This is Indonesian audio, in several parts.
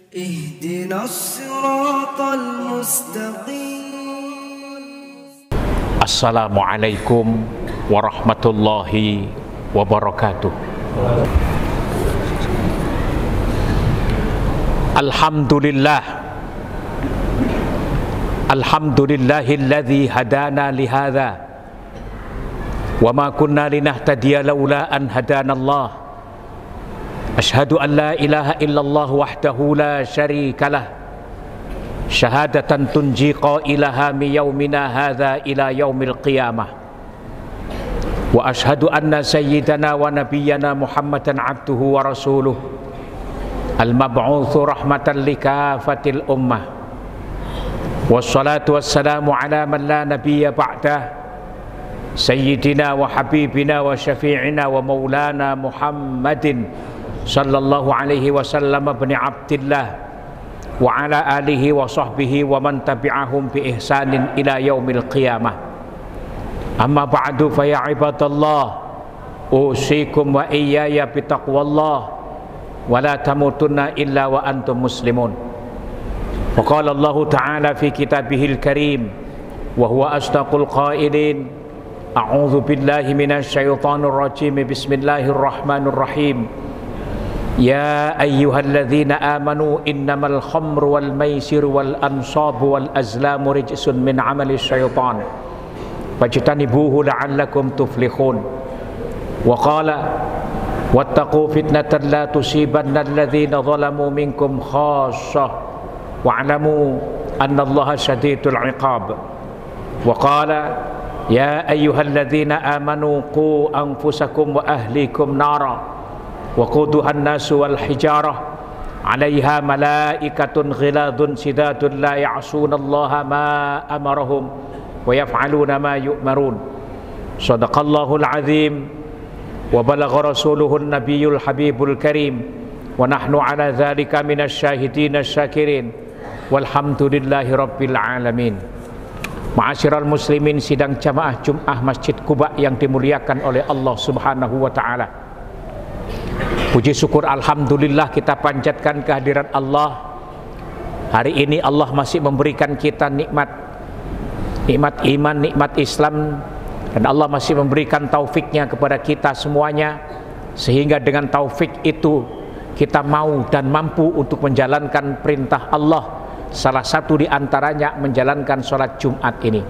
اهدنا الصراط المستقيم. Assalamualaikum warahmatullahi wabarakatuh. Alhamdulillahilladzi hadana lihadza wa ma kunna linahtadiya laula an hadanallah. Asyhadu an la ilaha illallah wahdahu la syarikalah, syahadatan tunji qailaha mi yaumina hadza ila yaumil qiyamah. Wa asyhadu anna sayyidana wa nabiyyana Muhammadan abduhu wa rasuluh, al-mab'utsu rahmatan likafatil ummah. Wassalatu wassalamu ala man la nabiyya ba'dah, sayyidina wa habibina wa syafi'ina wa maulana Muhammadin sallallahu alaihi wasallam ibn Abdillah wa ala alihi wa sahbihi wa man tabi'ahum bi ihsanin ila yaumil qiyamah. Amma ba'du, fa ya ibadallah, usikum wa iyaya bi taqwallah wa la tamutunna illa wa antum muslimun. Wa qala Allah ta'ala fi kitabihil karim wa huwa asdaqul qailin, a'udzu billahi minasy syaithanir rajim, bismillahirrahmanirrahim. Ya ayyuhalladzina amanu innamal khamru wal maisir wal ansabu wal azlamu rijsun min amali syaitan fajtanibuhu la'allakum tuflihun. Wa qala wattaqu fitnatan la tusibanna alladzina zalamu minkum khassah wa'lamu annallaha syadidul iqab. Wa qala ya ayyuhalladzina amanu qu anfusakum wa ahlikum nara waquduha an-nasu wal hijarah 'alaiha malaikatun ghiladun sidadun la ya'sunallaha ma amarahum wa yaf'aluna ma yu'marun. Shadaqallahul azim wa balagha rasuluhun nabiyyul habibul karim wa nahnu 'ala dzalika minasy syahidin asy-syakirin walhamdulillahi rabbil alamin. Ma'asyiral muslimin, sidang jamaah Jumat Masjid Quba yang dimuliakan oleh Allah Subhanahu wa taala. Puji syukur alhamdulillah kita panjatkan kehadiran Allah. Hari ini Allah masih memberikan kita nikmat iman, nikmat Islam, dan Allah masih memberikan taufiknya kepada kita semuanya, sehingga dengan taufik itu kita mau dan mampu untuk menjalankan perintah Allah. Salah satu di antaranya menjalankan sholat Jumat ini.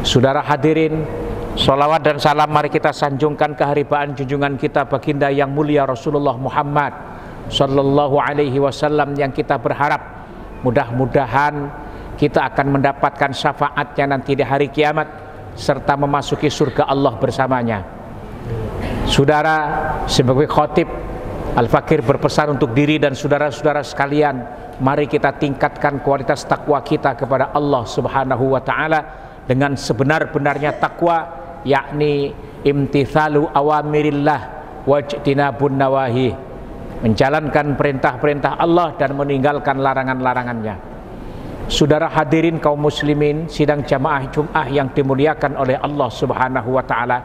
Saudara hadirin, sholawat dan salam mari kita sanjungkan keharibaan junjungan kita baginda yang mulia Rasulullah Muhammad sallallahu alaihi wasallam, yang kita berharap mudah-mudahan kita akan mendapatkan syafaatnya nanti di hari kiamat serta memasuki surga Allah bersamanya. Saudara, sebagai khotib, Al-Fakir berpesan untuk diri dan saudara-saudara sekalian, mari kita tingkatkan kualitas takwa kita kepada Allah Subhanahu wa taala dengan sebenar-benarnya takwa, yakni imtithalu awamirillah wajtinabun nawahi, menjalankan perintah-perintah Allah dan meninggalkan larangan-larangannya. Saudara hadirin kaum muslimin, sidang jamaah Jumat yang dimuliakan oleh Allah Subhanahu wa taala,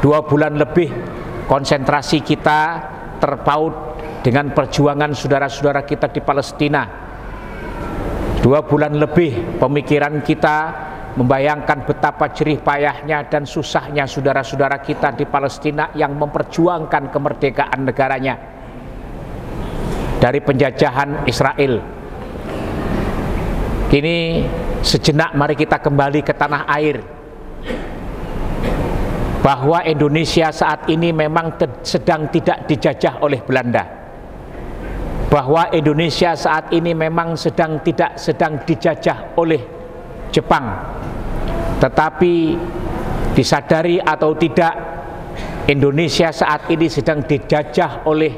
2 bulan lebih konsentrasi kita terpaut dengan perjuangan saudara-saudara kita di Palestina. 2 bulan lebih pemikiran kita membayangkan betapa jerih payahnya dan susahnya saudara-saudara kita di Palestina yang memperjuangkan kemerdekaan negaranya dari penjajahan Israel. Kini sejenak mari kita kembali ke tanah air, bahwa Indonesia saat ini memang sedang tidak dijajah oleh Belanda, bahwa Indonesia saat ini memang sedang dijajah oleh Jepang. Tetapi disadari atau tidak, Indonesia saat ini sedang dijajah oleh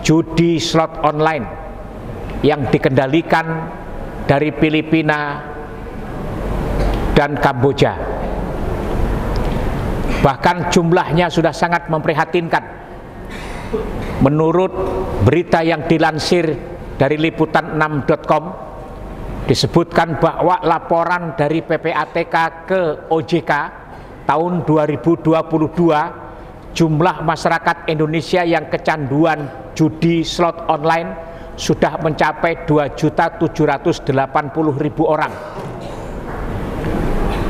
judi slot online yang dikendalikan dari Filipina dan Kamboja. Bahkan jumlahnya sudah sangat memprihatinkan. Menurut berita yang dilansir dari liputan6.com, disebutkan bahwa laporan dari PPATK ke OJK tahun 2022, jumlah masyarakat Indonesia yang kecanduan judi slot online sudah mencapai 2.780.000 orang.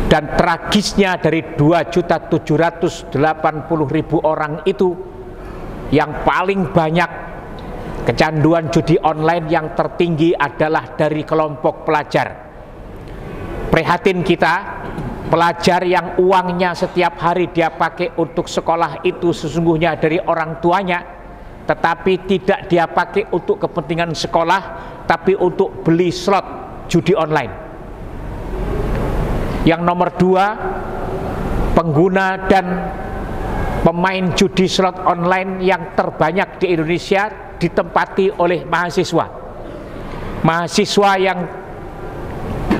Dan tragisnya dari 2.780.000 orang itu, yang paling banyak kecanduan judi online yang tertinggi adalah dari kelompok pelajar. Prihatin kita, pelajar yang uangnya setiap hari dia pakai untuk sekolah itu sesungguhnya dari orang tuanya, tetapi tidak dia pakai untuk kepentingan sekolah, tapi untuk beli slot judi online. Yang nomor 2, pengguna dan pemain judi slot online yang terbanyak di Indonesia ditempati oleh mahasiswa. Mahasiswa yang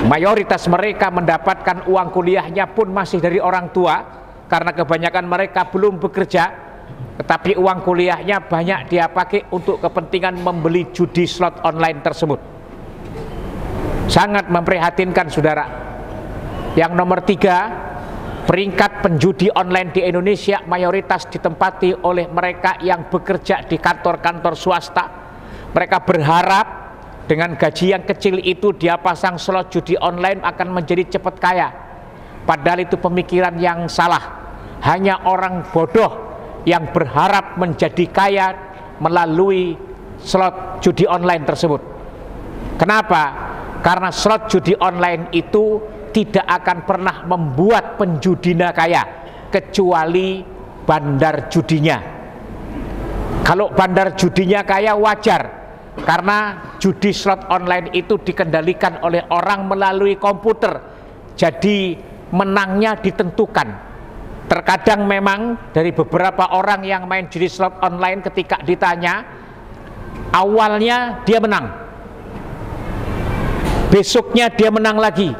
mayoritas mereka mendapatkan uang kuliahnya pun masih dari orang tua, karena kebanyakan mereka belum bekerja, tetapi uang kuliahnya banyak dia pakai untuk kepentingan membeli judi slot online tersebut. Sangat memprihatinkan, saudara. Yang nomor 3, peringkat penjudi online di Indonesia mayoritas ditempati oleh mereka yang bekerja di kantor-kantor swasta. Mereka berharap dengan gaji yang kecil itu dia pasang slot judi online akan menjadi cepat kaya. Padahal itu pemikiran yang salah. Hanya orang bodoh yang berharap menjadi kaya melalui slot judi online tersebut. Kenapa? Karena slot judi online itu tidak akan pernah membuat penjudinya kaya, kecuali bandar judinya. Kalau bandar judinya kaya wajar, karena judi slot online itu dikendalikan oleh orang melalui komputer, jadi menangnya ditentukan. Terkadang memang dari beberapa orang yang main judi slot online, ketika ditanya, awalnya dia menang, besoknya dia menang lagi,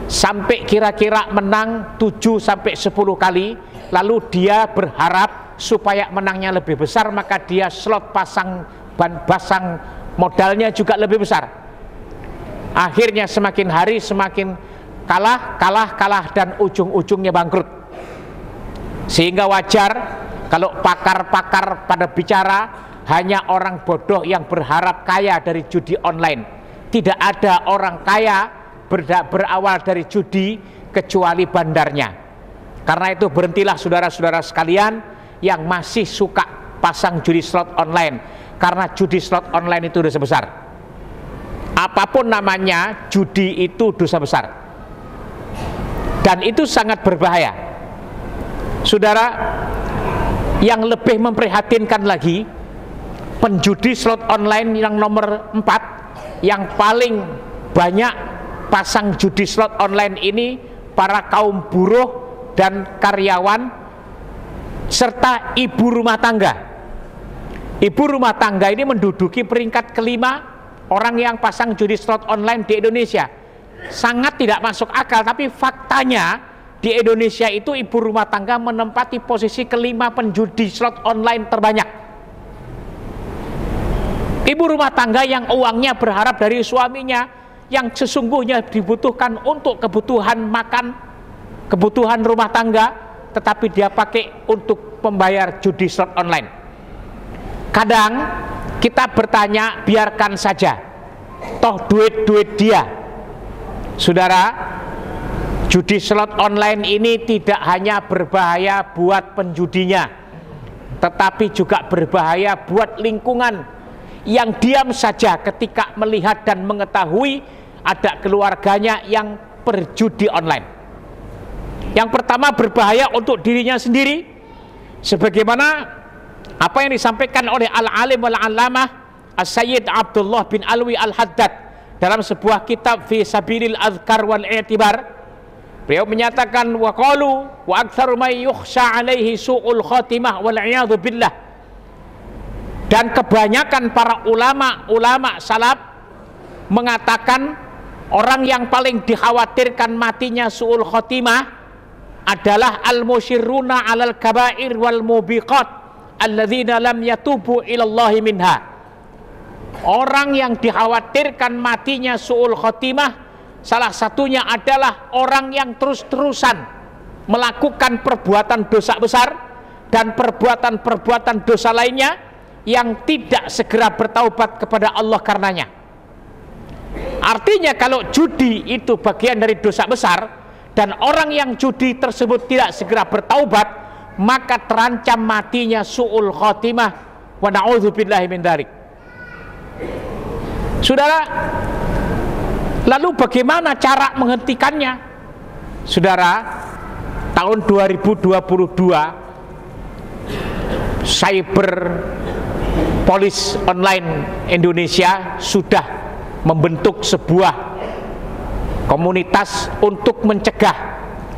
sampai kira-kira menang 7-10 kali, lalu dia berharap supaya menangnya lebih besar, maka dia slot pasang modalnya juga lebih besar. Akhirnya semakin hari semakin kalah dan ujung-ujungnya bangkrut. Sehingga wajar kalau pakar-pakar pada bicara hanya orang bodoh yang berharap kaya dari judi online. Tidak ada orang kaya berawal dari judi kecuali bandarnya. Karena itu berhentilah saudara-saudara sekalian yang masih suka pasang judi slot online, karena judi slot online itu dosa besar. Apapun namanya, judi itu dosa besar, dan itu sangat berbahaya. Saudara, yang lebih memprihatinkan lagi, penjudi slot online yang nomor 4 yang paling banyak pasang judi slot online ini para kaum buruh dan karyawan serta ibu rumah tangga. Ibu rumah tangga ini menduduki peringkat kelima orang yang pasang judi slot online di Indonesia. Sangat tidak masuk akal, tapi faktanya di Indonesia itu ibu rumah tangga menempati posisi kelima penjudi slot online terbanyak. Ibu rumah tangga yang uangnya berharap dari suaminya, yang sesungguhnya dibutuhkan untuk kebutuhan makan, kebutuhan rumah tangga, tetapi dia pakai untuk membayar judi slot online. Kadang kita bertanya, biarkan saja, toh duit dia. Saudara, judi slot online ini tidak hanya berbahaya buat penjudinya, tetapi juga berbahaya buat lingkungan yang diam saja ketika melihat dan mengetahui ada keluarganya yang berjudi online. Yang pertama, berbahaya untuk dirinya sendiri, sebagaimana apa yang disampaikan oleh Al-Alim wal-Allamah As-Sayyid Abdullah bin Alwi Al-Haddad dalam sebuah kitab Fi Sabilil Azkar wal I'tibar. Beliau menyatakan, wa qalu wa aktsaru may yukhsha alaihi su'ul khatimah wal iyadhu billah. Dan kebanyakan para ulama salaf mengatakan orang yang paling dikhawatirkan matinya su'ul khotimah adalah al-musyirruna alal kabair wal mubiqat alladzina lam yatubu ilallahi minha. Orang yang dikhawatirkan matinya su'ul khotimah salah satunya adalah orang yang terus-terusan melakukan perbuatan dosa besar dan perbuatan-perbuatan dosa lainnya, yang tidak segera bertaubat kepada Allah karenanya. Artinya kalau judi itu bagian dari dosa besar dan orang yang judi tersebut tidak segera bertaubat, maka terancam matinya su'ul khotimah, wa na'udzubillahi min dzalik. Saudara, lalu bagaimana cara menghentikannya? Saudara, tahun 2022 Cyber Police Online Indonesia sudah membentuk sebuah komunitas untuk mencegah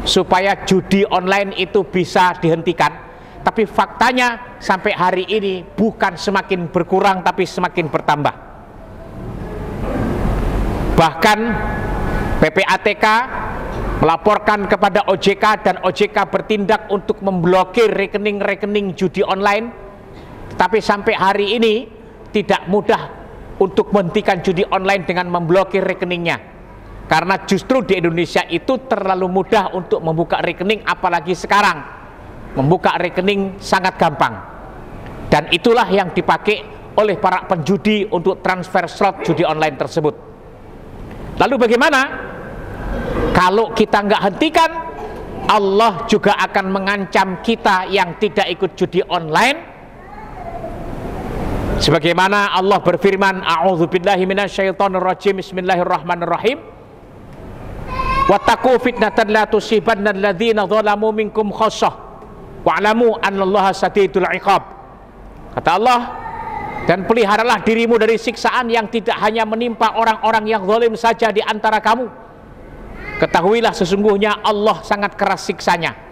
supaya judi online itu bisa dihentikan. Tapi faktanya sampai hari ini bukan semakin berkurang tapi semakin bertambah. Bahkan PPATK melaporkan kepada OJK dan OJK bertindak untuk memblokir rekening-rekening judi online. Tapi sampai hari ini tidak mudah untuk menghentikan judi online dengan memblokir rekeningnya, karena justru di Indonesia itu terlalu mudah untuk membuka rekening, apalagi sekarang membuka rekening sangat gampang, dan itulah yang dipakai oleh para penjudi untuk transfer slot judi online tersebut. Lalu bagaimana? Kalau kita nggak hentikan, Allah juga akan mengancam kita yang tidak ikut judi online. Sebagaimana Allah berfirman, a'udzubillahi minasyaitonirrajim, bismillahirrahmanirrahim, wattaqu fitnatan la tusibanna alladzina zalamu minkum khassah wa'lamu annallaha sadidul iqab. Kata Allah, dan peliharalah dirimu dari siksaan yang tidak hanya menimpa orang-orang yang zalim saja di antara kamu. Ketahuilah sesungguhnya Allah sangat keras siksanya.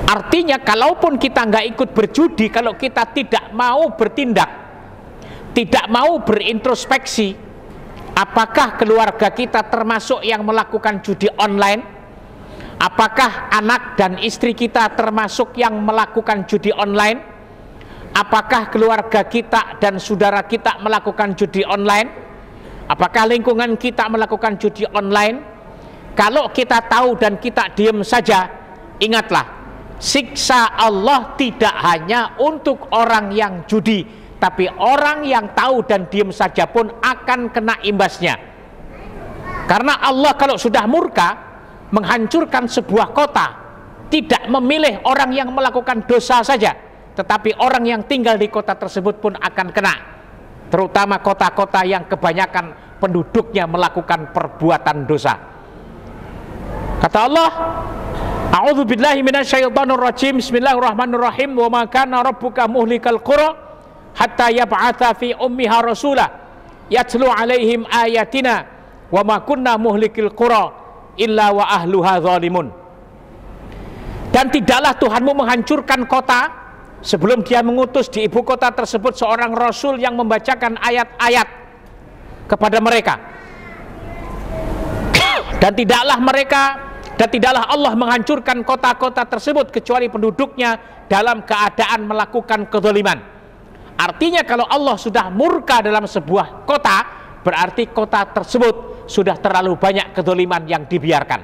Artinya kalaupun kita nggak ikut berjudi, kalau kita tidak mau bertindak, tidak mau berintrospeksi, apakah keluarga kita termasuk yang melakukan judi online? Apakah anak dan istri kita termasuk yang melakukan judi online? Apakah keluarga kita dan saudara kita melakukan judi online? Apakah lingkungan kita melakukan judi online? Kalau kita tahu dan kita diam saja, ingatlah, siksa Allah tidak hanya untuk orang yang judi, tapi orang yang tahu dan diam saja pun akan kena imbasnya. Karena Allah kalau sudah murka menghancurkan sebuah kota, tidak memilih orang yang melakukan dosa saja, tetapi orang yang tinggal di kota tersebut pun akan kena. Terutama kota-kota yang kebanyakan penduduknya melakukan perbuatan dosa. Kata Allah, a'udzubillahi minasyaitonirrajim, bismillahirrahmanirrahim, wa ma kana rabbuka muhlikal qura hatta yab'atha fi ummiha rasula yatlu alaihim ayatina wa ma kunna muhlikil qura illa wa ahluha zalimun. Dan tidaklah Tuhanmu menghancurkan kota sebelum dia mengutus di ibu kota tersebut seorang rasul yang membacakan ayat-ayat kepada mereka. Dan tidaklah Allah menghancurkan kota-kota tersebut kecuali penduduknya dalam keadaan melakukan kezaliman. Artinya kalau Allah sudah murka dalam sebuah kota, berarti kota tersebut sudah terlalu banyak kezaliman yang dibiarkan.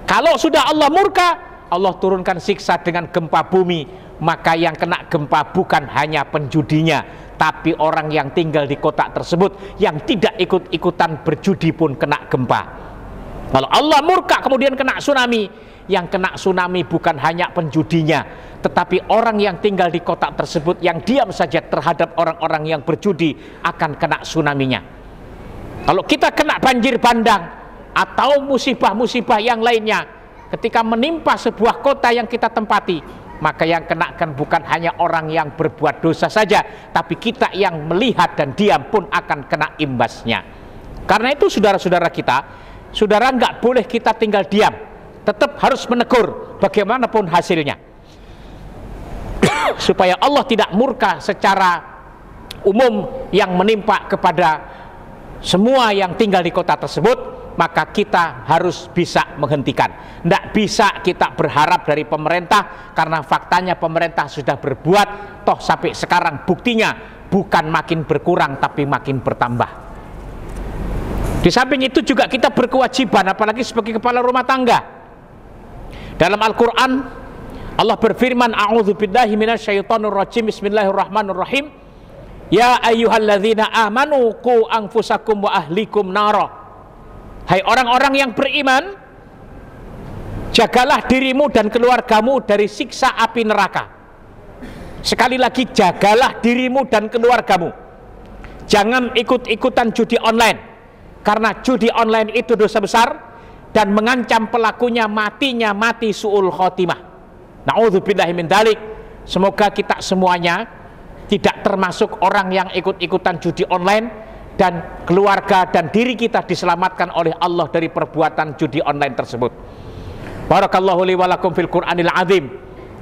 Kalau sudah Allah murka, Allah turunkan siksa dengan gempa bumi, maka yang kena gempa bukan hanya penjudinya, tapi orang yang tinggal di kota tersebut yang tidak ikut-ikutan berjudi pun kena gempa. Kalau Allah murka kemudian kena tsunami, yang kena tsunami bukan hanya penjudinya, tetapi orang yang tinggal di kota tersebut yang diam saja terhadap orang-orang yang berjudi akan kena tsunaminya. Kalau kita kena banjir bandang atau musibah-musibah yang lainnya ketika menimpa sebuah kota yang kita tempati, maka yang kena kan bukan hanya orang yang berbuat dosa saja, tapi kita yang melihat dan diam pun akan kena imbasnya. Karena itu saudara-saudara kita, saudara nggak boleh kita tinggal diam, tetap harus menegur bagaimanapun hasilnya. Supaya Allah tidak murka secara umum yang menimpa kepada semua yang tinggal di kota tersebut, maka kita harus bisa menghentikan. Tidak bisa kita berharap dari pemerintah, karena faktanya pemerintah sudah berbuat, toh sampai sekarang buktinya bukan makin berkurang tapi makin bertambah. Di samping itu juga kita berkewajiban, apalagi sebagai kepala rumah tangga. Dalam Al-Quran Allah berfirman, a'udzubillahi minasyaitonirrajim, bismillahirrahmanirrahim. Ya ayyuhalladzina amanu qu anfusakum wa ahlikum nara. Hai orang-orang yang beriman, jagalah dirimu dan keluargamu dari siksa api neraka. Sekali lagi, jagalah dirimu dan keluargamu. Jangan ikut-ikutan judi online, karena judi online itu dosa besar dan mengancam pelakunya matinya mati su'ul khotimah. Na'udzubillahi min dzalik. Semoga kita semuanya tidak termasuk orang yang ikut-ikutan judi online, dan keluarga dan diri kita diselamatkan oleh Allah dari perbuatan judi online tersebut. Barakallahu li wa lakum fil Qur'anil azim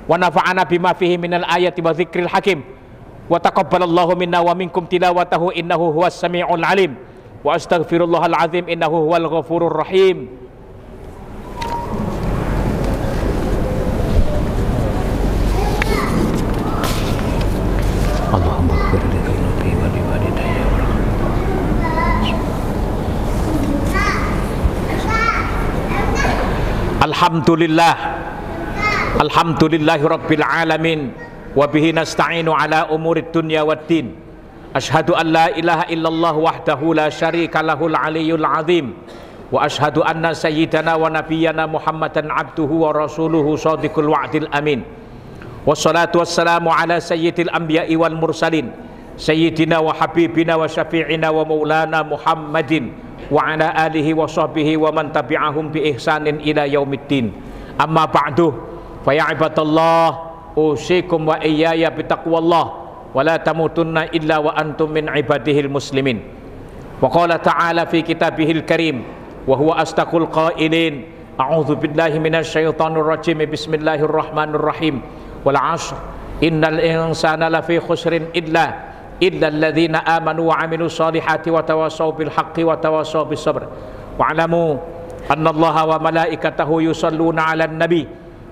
wa nafa'ana bima fihi minal ayati wa dzikril hakim wa taqabbalallahu minna wa minkum tilawatahu innahu huwas samiul alim wa astaghfirullahal azim innahu huwal ghafurur rahim. Allahumma ighfir li dhunubi wa li walidayya. Alhamdulillah, alhamdulillahi rabbil alamin, wa bihi nasta'inu ala umurid dunya waddin. Ashhadu an la ilaha illallah wahdahu la syarika lahul aliyyul azim, wa ashhadu anna sayyidana wa nabiyyana Muhammadan abduhu wa rasuluhu shadiqul wa'dil amin. Wassalatu wassalamu ala sayyidil anbiya'i wal mursalin, sayyidina wa habibina wa syafi'ina wa maulana Muhammadin wa ala alihi wa sahbihi wa man tabi'ahum bi ihsanin ila yaumiddin. Amma ba'du, fa ya ibadallah, usikum wa iyaya bitaqwallah wa la tamutunna illa wa antum min ibadihil muslimin. Wa qala ta'ala fi kitabihil karim wa huwa astaqul qailin, a'udzu billahi minasyaitonir rajim, bismillahirrahmanirrahim. Wal 'ashr innal insana lafi khusrin illa alladzina amanu wa 'amilus solihati wa tawassaw bil haqqi wa tawassaw bis sabr. Wa'lamu annallaha wa malaikatahu yusalluna 'alan nabi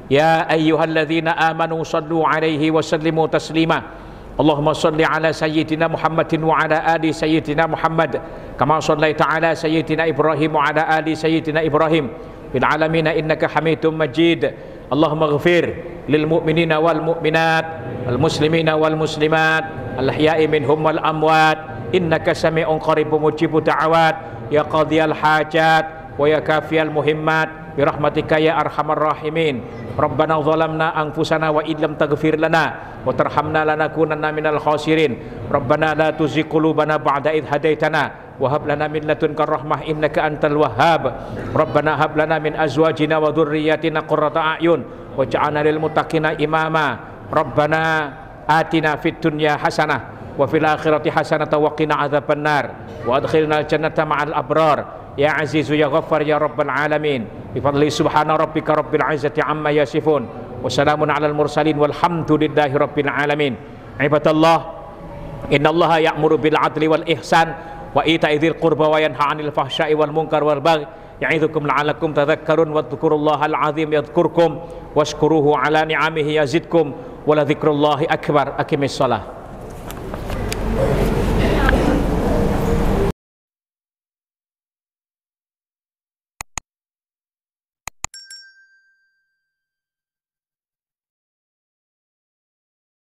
ya ayyuhalladzina amanu sallu 'alaihi wa sallimu taslima. Allahumma salli 'ala sayyidina Muhammadin wa 'ala ali sayyidina Muhammad kama shallaita 'ala sayyidina Ibrahim wa 'ala ali sayyidina Ibrahim fil 'alamin innaka Hamidum Majid. Allahumma ighfir lil mu'minina wal mu'minat wal muslimina wal muslimat al ahya'i minhum wal amwat innaka sami'un qaribun mujibud da'awat ya qadhiyal hajat wa ya kafiyal muhimmat bi rahmatika ya arhamar rahimin. Rabbana zalamna anfusana wa illam taghfir lana wa tarhamna lanakunanna minal khasirin. Rabbana la tuzigh qulubana ba'da idh hadaitana wa hab lana min ladunka rahmah innaka antal wahhab. Rabbana hab lana min azwajina wa dhurriyyatina qurrata a'yun waj'alna lil muttaqina imama. Rabbana atina fid dunya hasanah wa fil akhirati hasanah wa qina adzabannar wa adkhilna jannata ma'al abrar ya azizu ya ghaffar ya rabbal alamin. Bi fadli subhana rabbika rabbil izzati amma yasifun wa salamun alal mursalin walhamdulillahi rabbil alamin. Ibadallah, innallaha ya'muru bil adli wal ihsan wa ita'i dzil qurba wa yanha 'anil fahsya'i wal munkar wal baghi ya'idzukum la'allakum tadhakkarun wadhkurullahal 'azim yadhkurkum washkuruhu 'ala ni'amihi yazidkum wa la dzikrullahi akbar. Aqimis shalah.